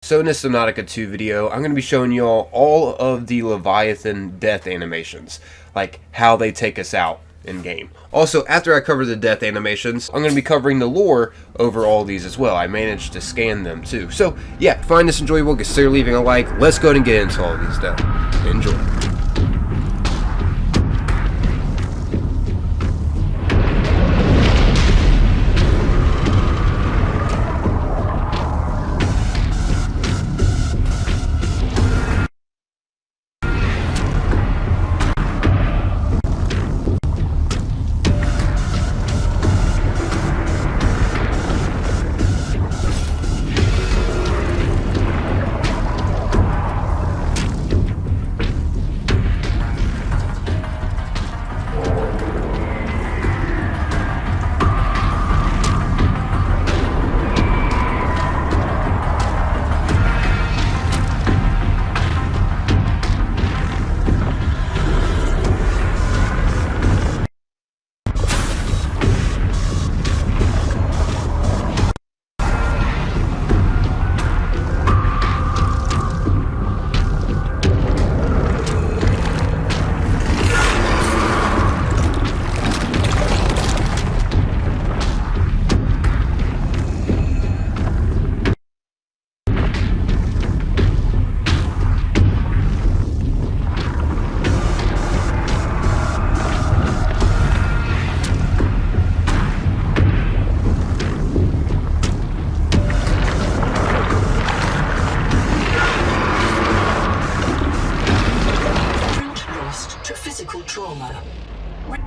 So in this Subnautica 2 video, I'm going to be showing you all of the Leviathan death animations, like how they take us out in game. Also, after I cover the death animations, I'm going to be covering the lore over all these as well. I managed to scan them too. So yeah, find this enjoyable, consider leaving a like. Let's go ahead and get into all of these stuff. Enjoy.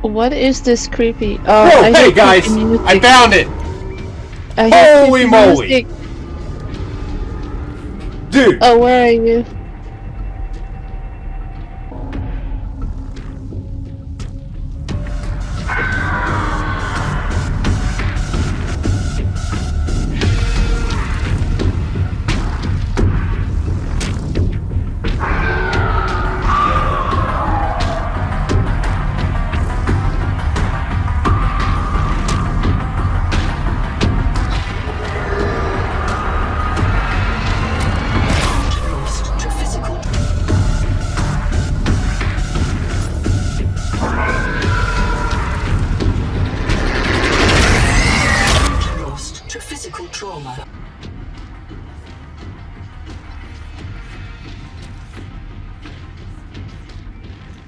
What is this creepy? Oh, hey guys! I found it! Holy moly! Dude! Oh, where are you?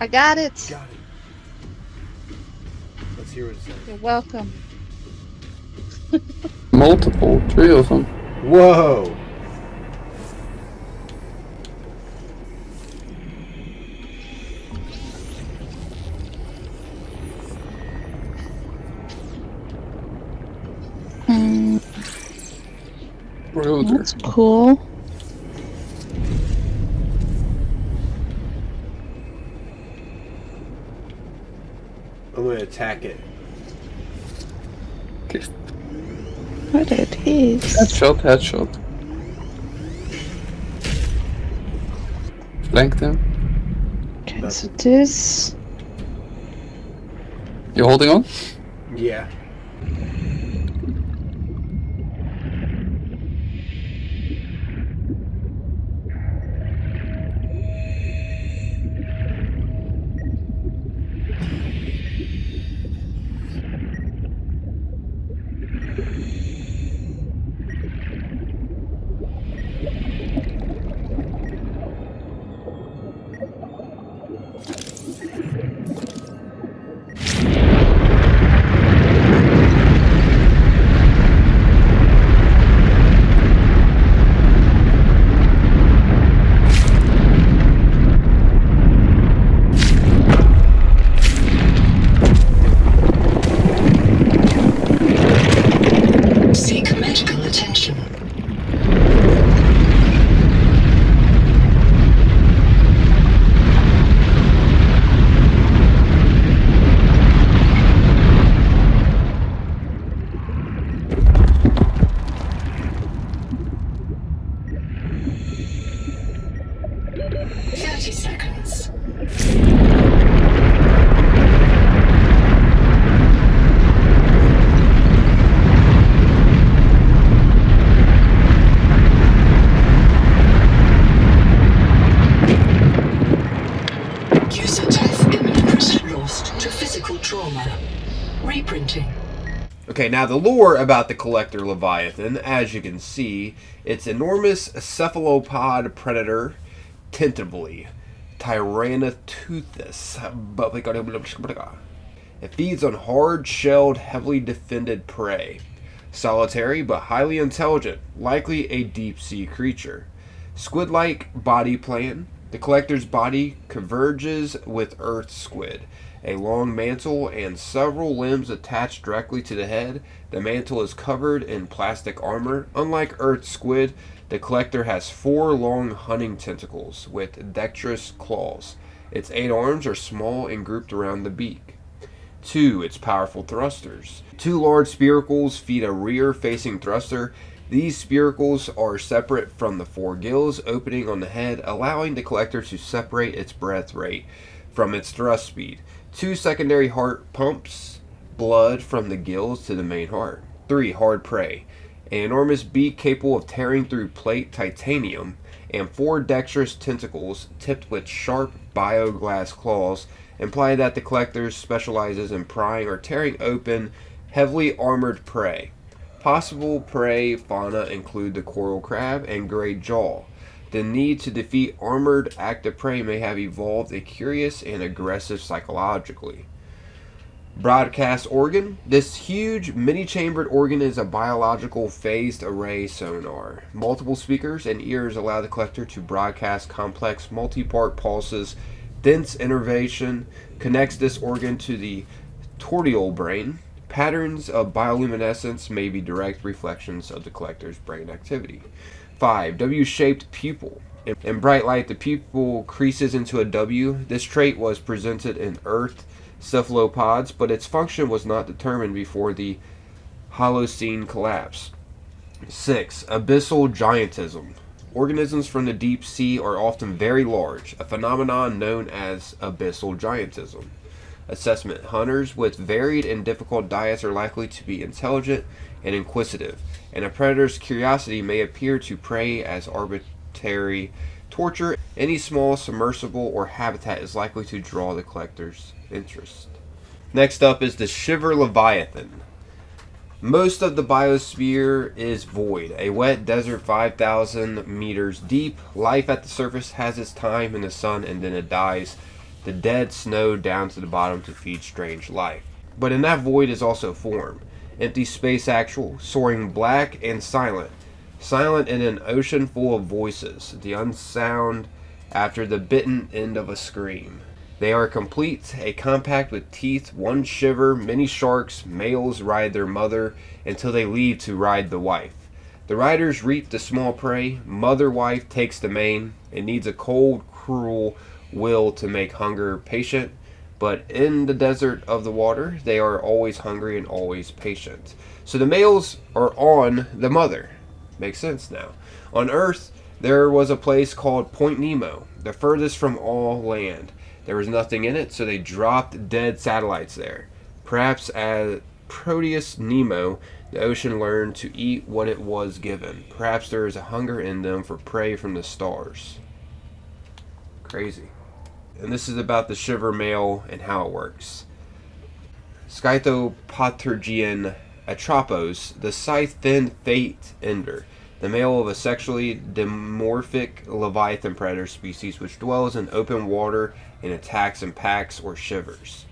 I got it. Got it. Let's hear what it says. You're welcome. Multiple, 3 of them. Whoa! Brooder. That's cool. I'm gonna attack it. What it is? Headshot, headshot. Flank them. Okay, so this. You holding on? Yeah. Okay, now the lore about the collector Leviathan, as you can see, it's enormous cephalopod predator, tentatively, Tyrannotoothus. It feeds on hard-shelled, heavily defended prey. Solitary but highly intelligent, likely a deep-sea creature. Squid-like body plan. The collector's body converges with Earth squid. A long mantle and several limbs attached directly to the head. The mantle is covered in plastic armor. Unlike Earth squid, the collector has 4 long hunting tentacles with dexterous claws. Its 8 arms are small and grouped around the beak. 2. Its powerful thrusters. 2 large spiracles feed a rear-facing thruster. These spiracles are separate from the 4 gills opening on the head, allowing the collector to separate its breath rate from its thrust speed. 2 secondary heart pumps blood from the gills to the main heart. 3. Hard prey. An enormous beak capable of tearing through plate titanium, and 4 dexterous tentacles tipped with sharp bioglass claws imply that the collector specializes in prying or tearing open heavily armored prey. Possible prey fauna include the coral crab and great jaw. The need to defeat armored active prey may have evolved a curious and aggressive psychologically. Broadcast organ. This huge mini-chambered organ is a biological phased array sonar. Multiple speakers and ears allow the collector to broadcast complex multi-part pulses. Dense innervation connects this organ to the tortial brain. Patterns of bioluminescence may be direct reflections of the collector's brain activity. 5. W-shaped pupil. In bright light, the pupil creases into a W. This trait was presented in Earth cephalopods, but its function was not determined before the Holocene collapse. 6. Abyssal giantism. Organisms from the deep sea are often very large, a phenomenon known as abyssal giantism. Assessment. Hunters with varied and difficult diets are likely to be intelligent and inquisitive, and a predator's curiosity may appear to prey as arbitrary torture. Any small submersible or habitat is likely to draw the collector's interest. Next up is the Shiver Leviathan. Most of the biosphere is void, a wet desert 5,000 meters deep. Life at the surface has its time in the sun and then it dies. The dead snow down to the bottom to feed strange life. But in that void is also form. Empty space actual, soaring black and silent. Silent in an ocean full of voices. The unsound after the bitten end of a scream. They are complete, a compact with teeth, 1 shiver, many sharks. Males ride their mother until they leave to ride the wife. The riders reap the small prey. Mother wife takes the mane. It needs a cold, cruel will to make hunger patient. But in the desert of the water, they are always hungry and always patient. So the males are on the mother. Makes sense now. On Earth, there was a place called Point Nemo, the furthest from all land. There was nothing in it, so they dropped dead satellites there. Perhaps as Proteus Nemo, the ocean learned to eat what it was given. Perhaps there is a hunger in them for prey from the stars. Crazy. And this is about the shiver male and how it works. Scythopatergian atropos, the scythe-finned fate ender. The male of a sexually dimorphic leviathan predator species which dwells in open water and attacks in packs or shivers.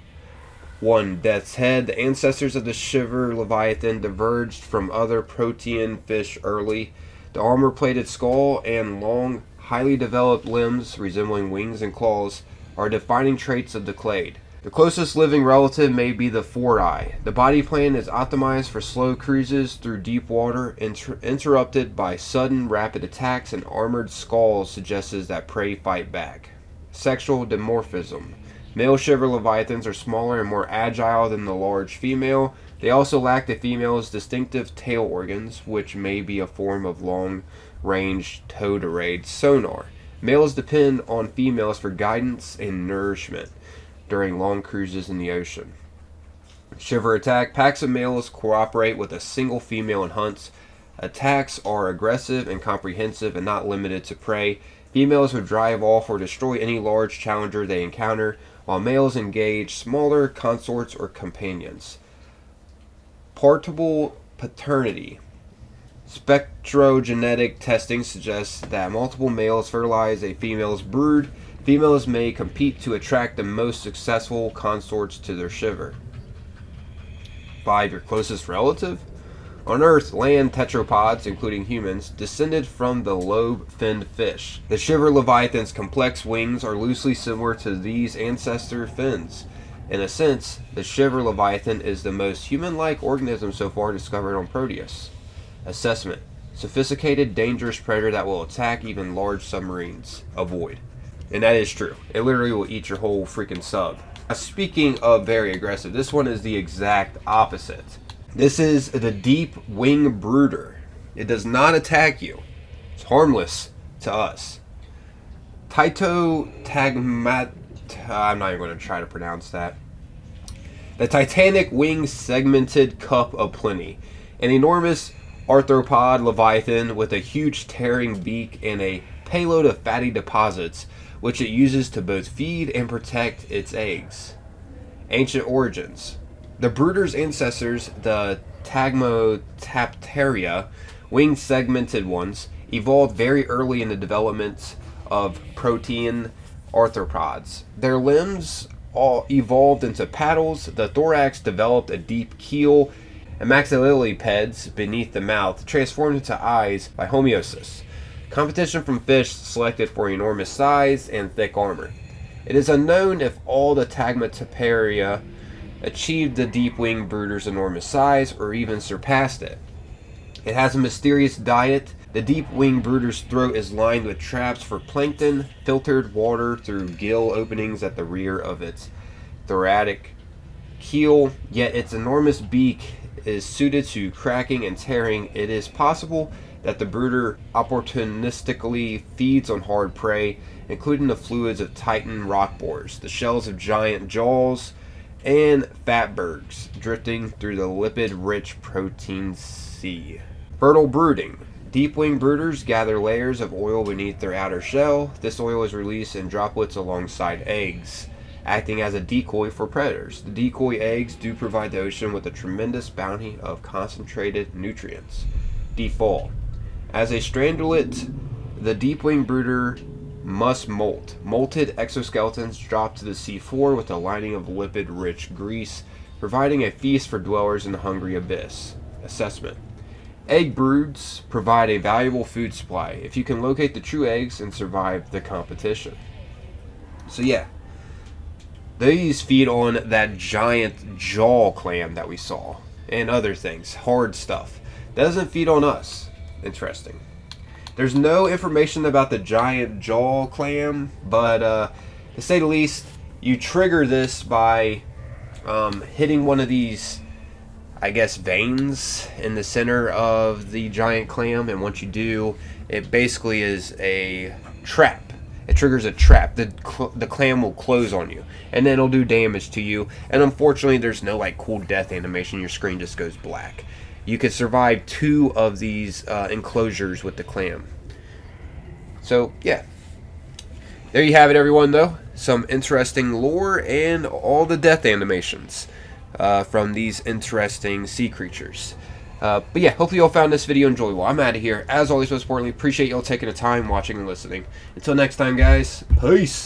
1. Death's head. The ancestors of the Shiver Leviathan diverged from other protean fish early. The armor-plated skull and long, highly developed limbs resembling wings and claws are defining traits of the clade. The closest living relative may be the four-eye. The body plan is optimized for slow cruises through deep water, interrupted by sudden rapid attacks, and armored skulls suggests that prey fight back. Sexual dimorphism. Male Shiver Leviathans are smaller and more agile than the large female. They also lack the female's distinctive tail organs, which may be a form of long-range towed-arrayed sonar. Males depend on females for guidance and nourishment during long cruises in the ocean. Shiver attack. Packs of males cooperate with a single female in hunts. Attacks are aggressive and comprehensive and not limited to prey. Females would drive off or destroy any large challenger they encounter, while males engage smaller consorts or companions. Partible paternity. Spectrogenetic testing suggests that multiple males fertilize a female's brood. Females may compete to attract the most successful consorts to their shiver. 5. Your closest relative? On Earth, land tetrapods, including humans, descended from the lobe-finned fish. The Shiver Leviathan's complex wings are loosely similar to these ancestor fins. In a sense, the Shiver Leviathan is the most human-like organism so far discovered on Proteus. Assessment. Sophisticated, dangerous predator that will attack even large submarines. Avoid. And that is true. It literally will eat your whole freaking sub. Now, speaking of very aggressive, this one is the exact opposite. This is the Deepwing Brooder. It does not attack you. It's harmless to us. I'm not even going to try to pronounce that. The Titanic Wing Segmented Cup of Plenty. An enormous arthropod leviathan with a huge tearing beak and a payload of fatty deposits, which it uses to both feed and protect its eggs. Ancient origins. The brooder's ancestors, the Tagmotapteria, winged segmented ones, evolved very early in the development of protean arthropods. Their limbs all evolved into paddles, the thorax developed a deep keel, and maxillipeds beneath the mouth transformed into eyes by homeosis. Competition from fish selected for enormous size and thick armor. It is unknown if all the Tagmotapteria achieved the Deepwing Brooder's enormous size or even surpassed it. It has a mysterious diet. The Deepwing Brooder's throat is lined with traps for plankton, filtered water through gill openings at the rear of its thoracic keel, yet its enormous beak is suited to cracking and tearing. It is possible that the brooder opportunistically feeds on hard prey, including the fluids of titan rock boars, the shells of giant jaws, and fatbergs drifting through the lipid-rich protein sea. Fertile brooding. Deepwing brooders gather layers of oil beneath their outer shell. This oil is released in droplets alongside eggs, acting as a decoy for predators. The decoy eggs do provide the ocean with a tremendous bounty of concentrated nutrients. Defall. As a strangulate, the Deepwing Brooder must molt. Molted exoskeletons drop to the seafloor with a lining of lipid-rich grease, providing a feast for dwellers in the hungry abyss. Assessment. Egg broods provide a valuable food supply if you can locate the true eggs and survive the competition. So yeah, these feed on that giant jaw clam that we saw and other things, hard stuff. That doesn't feed on us. Interesting. There's no information about the giant jaw clam, but to say the least, you trigger this by hitting one of these, I guess, veins in the center of the giant clam, and once you do, it basically is a trap. It triggers a trap. The clam will close on you, and then it'll do damage to you, and unfortunately there's no like cool death animation. Your screen just goes black. You could survive 2 of these enclosures with the clam. So yeah, there you have it, everyone. Though some interesting lore and all the death animations from these interesting sea creatures. But yeah, hopefully y'all found this video enjoyable. I'm out of here. As always, most importantly, appreciate y'all taking the time watching and listening. Until next time, guys, peace.